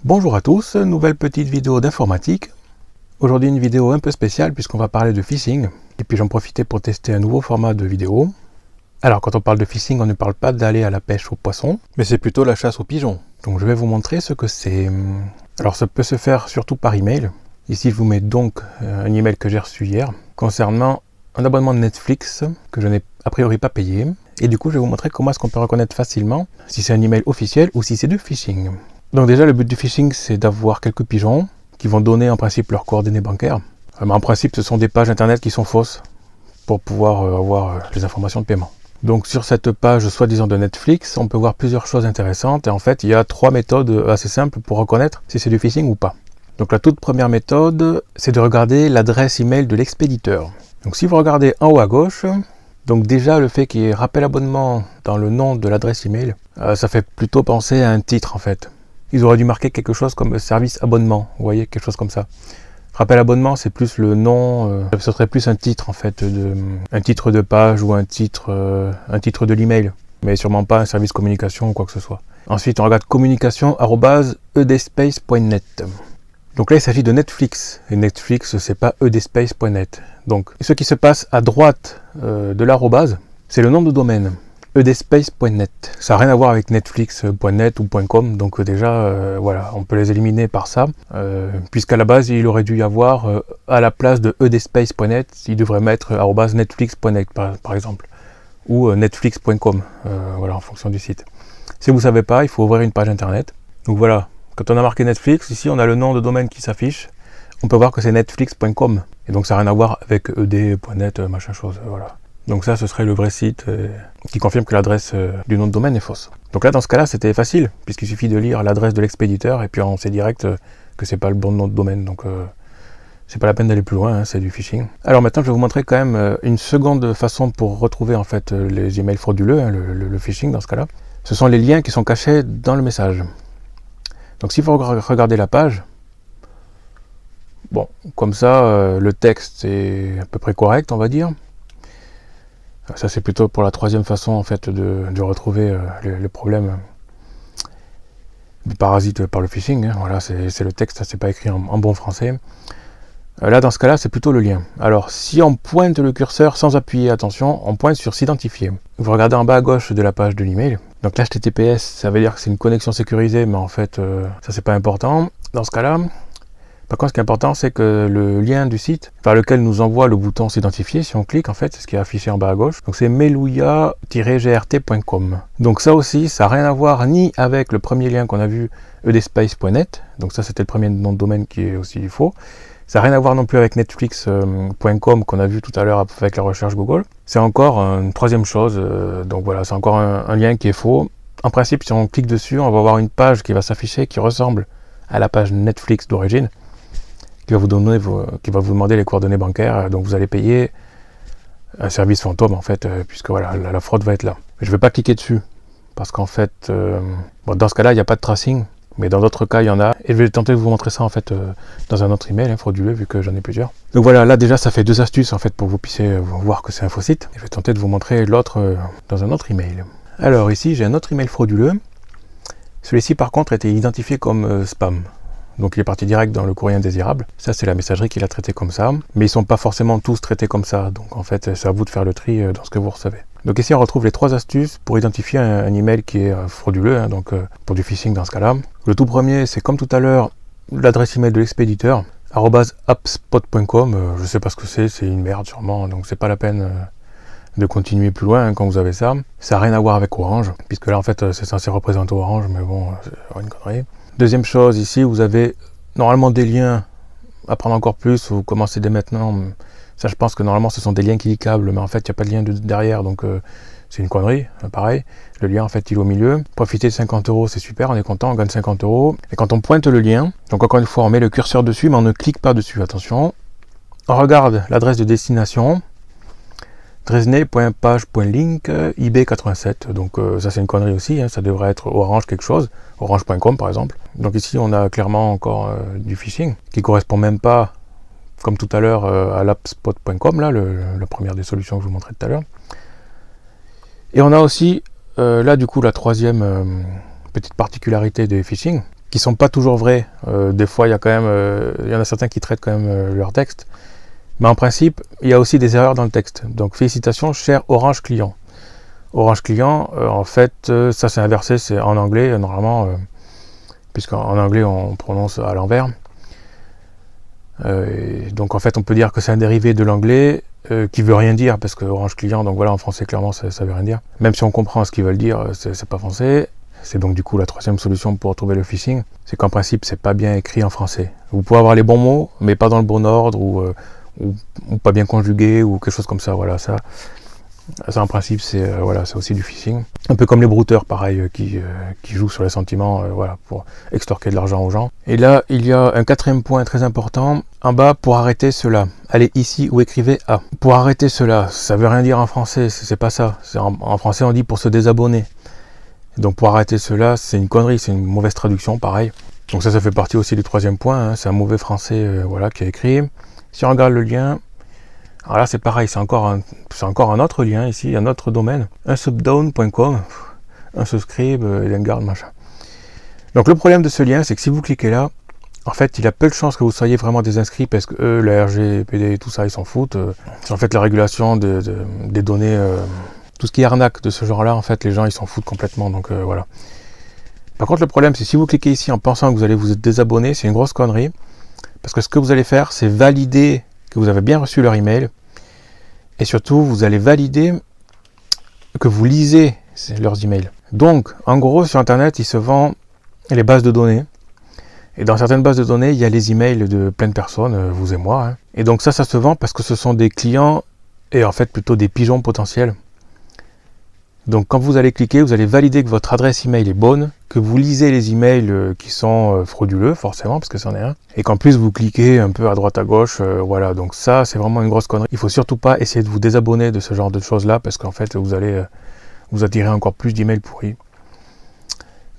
Bonjour à tous, nouvelle petite vidéo d'informatique. Aujourd'hui une vidéo un peu spéciale puisqu'on va parler de phishing. Et puis j'en profitais pour tester un nouveau format de vidéo. Alors quand on parle de phishing, on ne parle pas d'aller à la pêche aux poissons, mais c'est plutôt la chasse aux pigeons. Donc je vais vous montrer ce que c'est. Alors ça peut se faire surtout par email. Ici je vous mets donc un email que j'ai reçu hier concernant un abonnement de Netflix que je n'ai a priori pas payé. Et du coup je vais vous montrer comment est-ce qu'on peut reconnaître facilement si c'est un email officiel ou si c'est du phishing. Donc déjà le but du phishing c'est d'avoir quelques pigeons qui vont donner en principe leurs coordonnées bancaires. Mais en principe ce sont des pages internet qui sont fausses pour pouvoir avoir les informations de paiement. Donc sur cette page soi-disant de Netflix, on peut voir plusieurs choses intéressantes et en fait il y a 3 méthodes assez simples pour reconnaître si c'est du phishing ou pas. Donc la toute première méthode c'est de regarder l'adresse email de l'expéditeur. Donc si vous regardez en haut à gauche, donc déjà le fait qu'il y ait rappel abonnement dans le nom de l'adresse email, ça fait plutôt penser à un titre en fait. Ils auraient dû marquer quelque chose comme service abonnement, vous voyez, quelque chose comme ça. Rappel abonnement, c'est plus le nom, ce serait plus un titre en fait, un titre de page ou un titre de l'email, mais sûrement pas un service communication ou quoi que ce soit. Ensuite, on regarde communication@edspace.net. Donc là, il s'agit de Netflix, et Netflix, c'est pas edspace.net. Donc, ce qui se passe à droite de l'arrobase, c'est le nom de domaine. edspace.net. Ça n'a rien à voir avec netflix.net ou .com, donc déjà, voilà, on peut les éliminer par ça, puisqu'à la base, il aurait dû y avoir, à la place de edspace.net, il devrait mettre @netflix.net par exemple, ou netflix.com, voilà, en fonction du site. Si vous ne savez pas, il faut ouvrir une page internet. Donc voilà, quand on a marqué Netflix, ici on a le nom de domaine qui s'affiche, on peut voir que c'est netflix.com, et donc ça n'a rien à voir avec ed.net, machin chose, voilà. Donc ça, ce serait le vrai site qui confirme que l'adresse du nom de domaine est fausse. Donc là, dans ce cas-là, c'était facile, puisqu'il suffit de lire l'adresse de l'expéditeur, et puis on sait direct que c'est pas le bon nom de domaine. Donc c'est pas la peine d'aller plus loin, hein, c'est du phishing. Alors maintenant, je vais vous montrer quand même une seconde façon pour retrouver en fait les emails frauduleux, hein, le phishing dans ce cas-là. Ce sont les liens qui sont cachés dans le message. Donc si vous regardez la page, bon, comme ça, le texte est à peu près correct, on va dire. Ça c'est plutôt pour la troisième façon en fait de retrouver le problème du parasite par le phishing, hein. Voilà, c'est le texte, c'est pas écrit en bon français. Là dans ce cas là c'est plutôt le lien. Alors si on pointe le curseur sans appuyer, attention, on pointe sur s'identifier. Vous regardez en bas à gauche de la page de l'email, donc l'HTTPS ça veut dire que c'est une connexion sécurisée, mais en fait ça c'est pas important dans ce cas là. Par contre, ce qui est important, c'est que le lien du site vers lequel nous envoie le bouton s'identifier, si on clique, en fait, c'est ce qui est affiché en bas à gauche. Donc c'est melouya-grt.com. Donc ça aussi, ça n'a rien à voir ni avec le premier lien qu'on a vu, edspace.net. Donc ça, c'était le premier nom de domaine qui est aussi faux. Ça n'a rien à voir non plus avec netflix.com qu'on a vu tout à l'heure avec la recherche Google. C'est encore une troisième chose. Donc voilà, c'est encore un lien qui est faux. En principe, si on clique dessus, on va avoir une page qui va s'afficher qui ressemble à la page Netflix d'origine, qui va vous demander les coordonnées bancaires, donc vous allez payer un service fantôme en fait, puisque voilà, la fraude va être là. Mais je ne vais pas cliquer dessus, parce qu'en fait, dans ce cas-là, il n'y a pas de tracing, mais dans d'autres cas, il y en a, et je vais tenter de vous montrer ça en fait dans un autre email, frauduleux, vu que j'en ai plusieurs. Donc voilà, là déjà, ça fait 2 astuces en fait pour que vous puissiez voir que c'est un faux site, et je vais tenter de vous montrer l'autre dans un autre email. Alors ici, j'ai un autre email frauduleux. Celui-ci par contre était identifié comme spam. Donc il est parti direct dans le courrier indésirable. Ça c'est la messagerie qui l'a traité comme ça. Mais ils ne sont pas forcément tous traités comme ça. Donc en fait c'est à vous de faire le tri dans ce que vous recevez. Donc ici on retrouve les 3 astuces pour identifier un email qui est frauduleux, hein, donc pour du phishing dans ce cas-là. Le tout premier c'est comme tout à l'heure l'adresse email de l'expéditeur, @appspot.com. Je sais pas ce que c'est une merde sûrement. Donc c'est pas la peine de continuer plus loin, hein, quand vous avez ça. Ça n'a rien à voir avec Orange, puisque là en fait c'est censé représenter Orange, mais bon, c'est une connerie. Deuxième chose, ici vous avez normalement des liens à prendre encore plus, vous commencez dès maintenant. Ça je pense que normalement ce sont des liens cliquables, mais en fait il n'y a pas de lien derrière, donc c'est une connerie, pareil. Le lien en fait il est au milieu. Profiter de 50 €, c'est super, on est content, on gagne 50 €. Et quand on pointe le lien, donc encore une fois on met le curseur dessus, mais on ne clique pas dessus, attention. On regarde l'adresse de destination, dresnay.page.link ib87, donc ça c'est une connerie aussi, hein, ça devrait être orange quelque chose, orange.com par exemple. Donc ici on a clairement encore du phishing qui correspond même pas, comme tout à l'heure, à l'appspot.com, là, la première des solutions que je vous montrais tout à l'heure. Et on a aussi là du coup la troisième petite particularité des phishing, qui sont pas toujours vrais. Des fois, il y a quand même, il y en a certains qui traitent quand même leur texte. Mais en principe, il y a aussi des erreurs dans le texte. Donc, félicitations, cher Orange Client. Orange Client, en fait, ça c'est inversé, c'est en anglais, normalement, puisqu'en anglais, on prononce à l'envers. Donc, en fait, on peut dire que c'est un dérivé de l'anglais qui veut rien dire, parce que Orange Client, donc voilà, en français, clairement, ça veut rien dire. Même si on comprend ce qu'ils veulent dire, c'est pas français. C'est donc du coup la troisième solution pour trouver le phishing, c'est qu'en principe, c'est pas bien écrit en français. Vous pouvez avoir les bons mots, mais pas dans le bon ordre, ou pas bien conjugué, ou quelque chose comme ça, voilà, ça en principe, c'est voilà, c'est aussi du phishing. Un peu comme les brouteurs, pareil, qui jouent sur les sentiments, voilà, pour extorquer de l'argent aux gens. Et là, il y a un quatrième point très important, en bas, pour arrêter cela. Allez ici ou écrivez A. Pour arrêter cela, ça veut rien dire en français, c'est pas ça. En français, on dit pour se désabonner. Donc pour arrêter cela, c'est une connerie, c'est une mauvaise traduction, pareil. Donc ça fait partie aussi du troisième point, hein, c'est un mauvais français voilà, qui a écrit. Si on regarde le lien, alors là c'est pareil, c'est encore un autre lien ici, un autre domaine, unsubdown.com, unsubscribe, Edengard, machin. Donc le problème de ce lien, c'est que si vous cliquez là, en fait, il y a peu de chances que vous soyez vraiment désinscrit parce que eux, la RGPD et tout ça, ils s'en foutent. C'est en fait la régulation des données, tout ce qui est arnaque de ce genre-là, en fait, les gens, ils s'en foutent complètement. Donc voilà. Par contre, le problème, c'est si vous cliquez ici en pensant que vous allez vous désabonner, c'est une grosse connerie. Parce que ce que vous allez faire, c'est valider que vous avez bien reçu leur email. Et surtout, vous allez valider que vous lisez leurs emails. Donc, en gros, sur Internet, il se vend les bases de données. Et dans certaines bases de données, il y a les emails de plein de personnes, vous et moi. Hein. Et donc ça se vend parce que ce sont des clients et en fait plutôt des pigeons potentiels. Donc quand vous allez cliquer, vous allez valider que votre adresse email est bonne, que vous lisez les emails qui sont frauduleux, forcément, parce que c'en est un. Et qu'en plus vous cliquez un peu à droite à gauche, voilà. Donc ça, c'est vraiment une grosse connerie. Il faut surtout pas essayer de vous désabonner de ce genre de choses-là, parce qu'en fait, vous allez vous attirer encore plus d'emails pourris.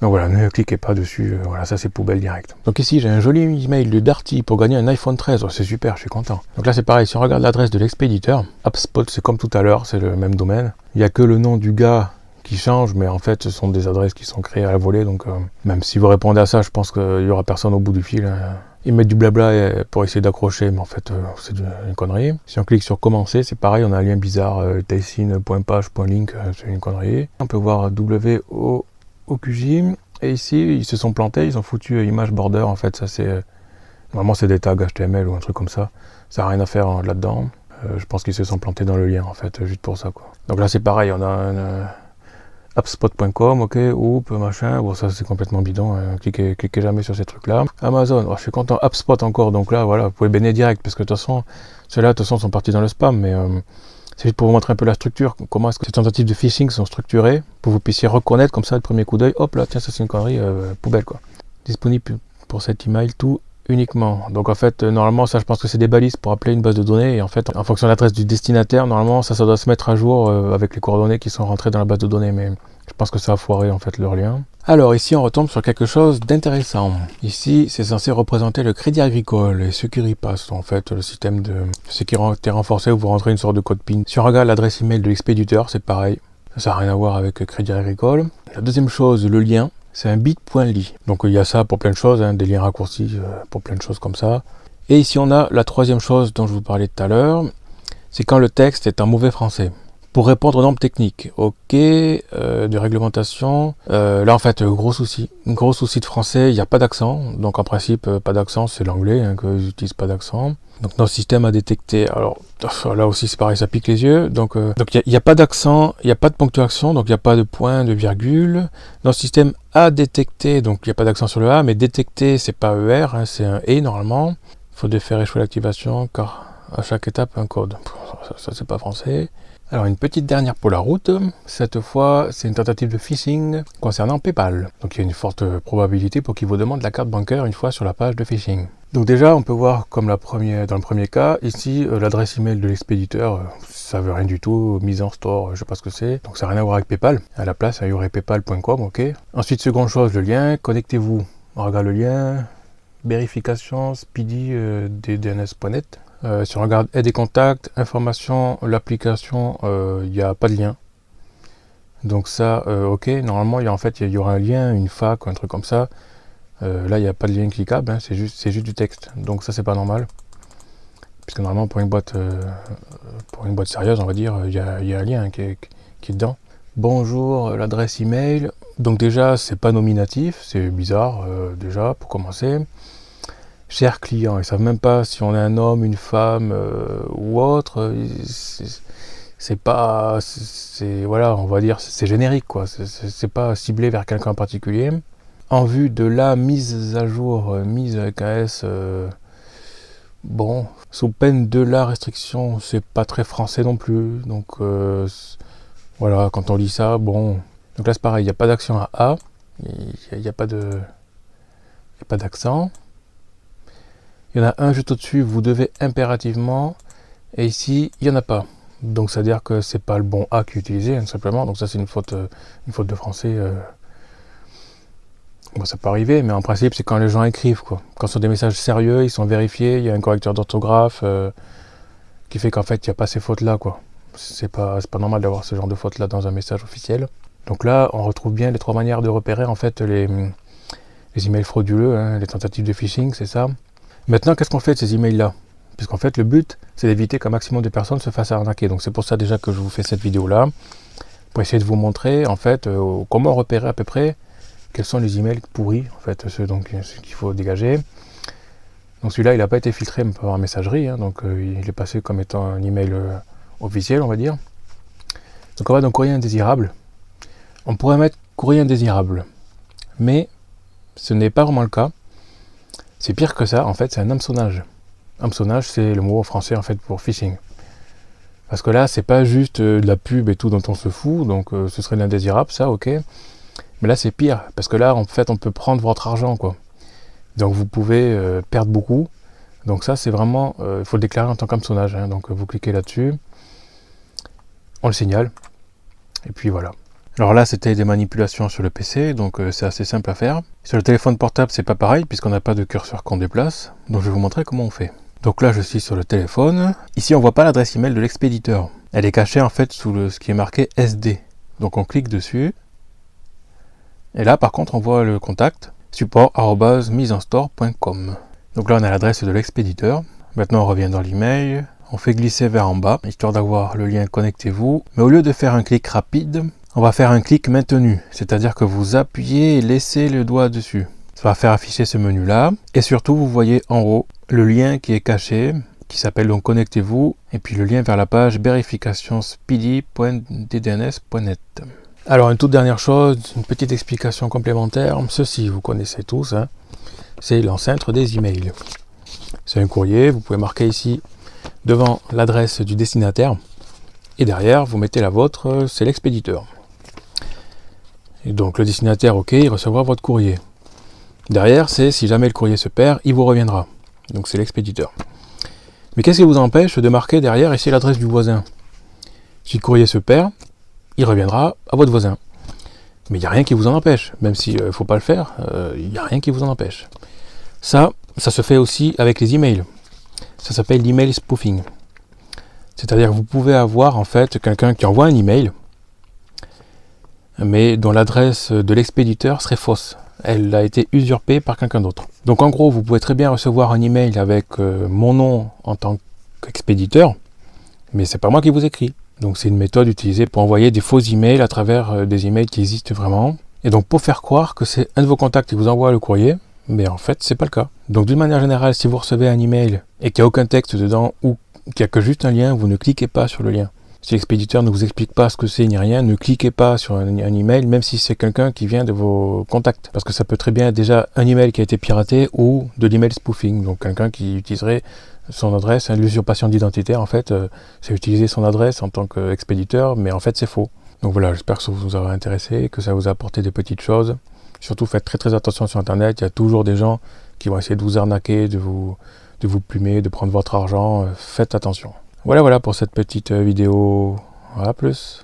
Donc voilà, ne cliquez pas dessus, voilà, ça c'est poubelle direct. Donc ici j'ai un joli email de Darty pour gagner un iPhone 13, oh, c'est super, je suis content. Donc là c'est pareil, si on regarde l'adresse de l'expéditeur, HubSpot c'est comme tout à l'heure, c'est le même domaine. Il n'y a que le nom du gars qui change, mais en fait ce sont des adresses qui sont créées à la volée, donc même si vous répondez à ça, je pense qu'il n'y aura personne au bout du fil. Ils mettent du blabla pour essayer d'accrocher, mais en fait c'est une connerie. Si on clique sur commencer, c'est pareil, on a un lien bizarre, taisin.page.link, c'est une connerie. On peut voir WOQJ, et ici ils se sont plantés, ils ont foutu image border, en fait ça c'est normalement c'est des tags HTML ou un truc comme ça, ça n'a rien à faire là-dedans. Je pense qu'ils se sont plantés dans le lien en fait, juste pour ça quoi. Donc là c'est pareil, on a un appspot.com, ok, oup, machin, bon ça c'est complètement bidon, cliquez jamais sur ces trucs là. Amazon, oh, je suis content, HubSpot encore, donc là voilà, vous pouvez baigner direct, parce que de toute façon, ceux-là de toute façon sont partis dans le spam, mais c'est juste pour vous montrer un peu la structure, comment est-ce que ces tentatives de phishing sont structurées, pour que vous puissiez reconnaître comme ça le premier coup d'œil, hop là, tiens, ça c'est une connerie, poubelle quoi. Disponible pour cet email tout uniquement. Donc en fait, normalement, ça je pense que c'est des balises pour appeler une base de données, et en fait, en fonction de l'adresse du destinataire, normalement, ça doit se mettre à jour avec les coordonnées qui sont rentrées dans la base de données, mais je pense que ça a foiré en fait leur lien. Alors ici, on retombe sur quelque chose d'intéressant. Ici, c'est censé représenter le Crédit Agricole et Securipass, en fait, le système de sécurité renforcée où vous rentrez une sorte de code PIN. Si on regarde l'adresse email de l'expéditeur, c'est pareil. Ça n'a rien à voir avec Crédit Agricole. La deuxième chose, le lien, c'est un bit.ly. Donc il y a ça pour plein de choses, hein, des liens raccourcis pour plein de choses comme ça. Et ici, on a la troisième chose dont je vous parlais tout à l'heure, c'est quand le texte est en mauvais français. Pour répondre aux normes techniques, ok, de réglementation, là en fait, gros souci de français, il n'y a pas d'accent, donc en principe, pas d'accent, c'est l'anglais, hein, qu'ils n'utilisent pas d'accent. Donc notre système a détecté, alors là aussi c'est pareil, ça pique les yeux, donc il n'y a pas d'accent, il n'y a pas de ponctuation, donc il n'y a pas de point, de virgule. Notre système a détecté, donc il n'y a pas d'accent sur le A, mais détecté, c'est pas ER, hein, c'est un E normalement. Il faut faire échouer l'activation, car à chaque étape, un code. Ça c'est pas français. Alors une petite dernière pour la route, cette fois c'est une tentative de phishing concernant PayPal. Donc il y a une forte probabilité pour qu'il vous demande la carte bancaire une fois sur la page de phishing. Donc déjà on peut voir comme dans le premier cas, ici l'adresse email de l'expéditeur, ça veut rien du tout, mise en store, je sais pas ce que c'est. Donc ça n'a rien à voir avec PayPal, à la place il y aurait paypal.com, ok. Ensuite seconde chose, le lien, connectez-vous. On regarde le lien, vérification, speedy, ddns.net. Si on regarde aide et contacts, information, l'application, il n'y a pas de lien. Donc ça, ok, normalement il y aura un lien, une fac, un truc comme ça. Là, il n'y a pas de lien cliquable, hein, c'est juste du texte. Donc ça, c'est pas normal. Puisque normalement, pour une boîte sérieuse, on va dire, il y a un lien qui est dedans. Bonjour, l'adresse email. Donc déjà, c'est pas nominatif, c'est bizarre, déjà, pour commencer. Cher client, ils savent même pas si on est un homme, une femme ou autre. Voilà, on va dire, c'est générique, quoi. C'est pas ciblé vers quelqu'un en particulier. En vue de la mise à jour, mise avec un S, bon, sous peine de la restriction, c'est pas très français non plus. Donc voilà, quand on lit ça, bon. Donc là c'est pareil, il n'y a pas d'accent à A, il n'y a pas d'accent. Il y en a un juste au-dessus, vous devez impérativement, et ici, il n'y en a pas. Donc ça veut dire que c'est pas le bon A qui est utilisé, hein, simplement. Donc ça c'est une faute de français. Bon, ça peut arriver, mais en principe c'est quand les gens écrivent, quoi. Quand ce sont des messages sérieux, ils sont vérifiés, il y a un correcteur d'orthographe qui fait qu'en fait il n'y a pas ces fautes-là, quoi. C'est pas normal d'avoir ce genre de fautes-là dans un message officiel. Donc là, on retrouve bien les trois manières de repérer en fait les emails frauduleux, hein, les tentatives de phishing, c'est ça. Maintenant, qu'est-ce qu'on fait de ces emails-là? Puisqu'en fait, le but, c'est d'éviter qu'un maximum de personnes se fassent arnaquer. Donc c'est pour ça déjà que je vous fais cette vidéo-là, pour essayer de vous montrer en fait comment repérer à peu près quels sont les emails pourris, en fait, ceux qu'il faut dégager. Donc celui-là, il n'a pas été filtré par messagerie, hein, donc il est passé comme étant un email officiel, on va dire. Donc on va dans courrier indésirable. On pourrait mettre courrier indésirable, mais ce n'est pas vraiment le cas. C'est pire que ça, en fait, c'est un hameçonnage. Hameçonnage, c'est le mot en français en fait pour phishing. Parce que là, c'est pas juste de la pub et tout dont on se fout, donc ce serait l'indésirable, ça, ok. Mais là, c'est pire, parce que là, en fait, on peut prendre votre argent, quoi. Donc vous pouvez perdre beaucoup. Donc ça, c'est vraiment, il faut le déclarer en tant qu'hameçonnage, hein. Donc vous cliquez là-dessus, on le signale, et puis voilà. Alors là, c'était des manipulations sur le PC, donc c'est assez simple à faire. Sur le téléphone portable, c'est pas pareil, puisqu'on n'a pas de curseur qu'on déplace. Donc je vais vous montrer comment on fait. Donc là, je suis sur le téléphone. Ici, on voit pas l'adresse email de l'expéditeur. Elle est cachée en fait sous ce qui est marqué SD. Donc on clique dessus. Et là, par contre, on voit le contact, support@misenstore.com. Donc là, on a l'adresse de l'expéditeur. Maintenant, on revient dans l'email. On fait glisser vers en bas, histoire d'avoir le lien connectez-vous. Mais au lieu de faire un clic rapide, on va faire un clic maintenu, c'est-à-dire que vous appuyez et laissez le doigt dessus. Ça va faire afficher ce menu-là. Et surtout, vous voyez en haut le lien qui est caché, qui s'appelle donc connectez-vous, et puis le lien vers la page verificationsspeedy.ddns.net. Alors, une toute dernière chose, une petite explication complémentaire. Ceci, vous connaissez tous, hein, c'est l'ancêtre des emails. C'est un courrier, vous pouvez marquer ici devant l'adresse du destinataire, et derrière, vous mettez la vôtre, c'est l'expéditeur. Et donc le destinataire, ok, il recevra votre courrier. Derrière, c'est si jamais le courrier se perd, il vous reviendra. Donc c'est l'expéditeur. Mais qu'est-ce qui vous empêche de marquer derrière ici l'adresse du voisin? Si le courrier se perd, il reviendra à votre voisin. Mais il n'y a rien qui vous en empêche. Même s'il ne faut pas le faire, il n'y a rien qui vous en empêche. Ça se fait aussi avec les emails. Ça s'appelle l'email spoofing. C'est-à-dire que vous pouvez avoir en fait quelqu'un qui envoie un email, mais dont l'adresse de l'expéditeur serait fausse. Elle a été usurpée par quelqu'un d'autre. Donc en gros, vous pouvez très bien recevoir un email avec mon nom en tant qu'expéditeur, mais c'est pas moi qui vous écris. Donc c'est une méthode utilisée pour envoyer des faux emails à travers des emails qui existent vraiment. Et donc pour faire croire que c'est un de vos contacts qui vous envoie le courrier, mais en fait c'est pas le cas. Donc d'une manière générale, si vous recevez un email et qu'il n'y a aucun texte dedans ou qu'il n'y a que juste un lien, vous ne cliquez pas sur le lien. Si l'expéditeur ne vous explique pas ce que c'est ni rien, ne cliquez pas sur un email, même si c'est quelqu'un qui vient de vos contacts. Parce que ça peut très bien être déjà un email qui a été piraté ou de l'email spoofing. Donc quelqu'un qui utiliserait son adresse, l'usurpation d'identité en fait, c'est utiliser son adresse en tant qu'expéditeur, mais en fait c'est faux. Donc voilà, j'espère que ça vous aura intéressé, que ça vous a apporté des petites choses. Surtout faites très très attention sur internet, il y a toujours des gens qui vont essayer de vous arnaquer, de vous plumer, de prendre votre argent, faites attention. Voilà pour cette petite vidéo, à plus.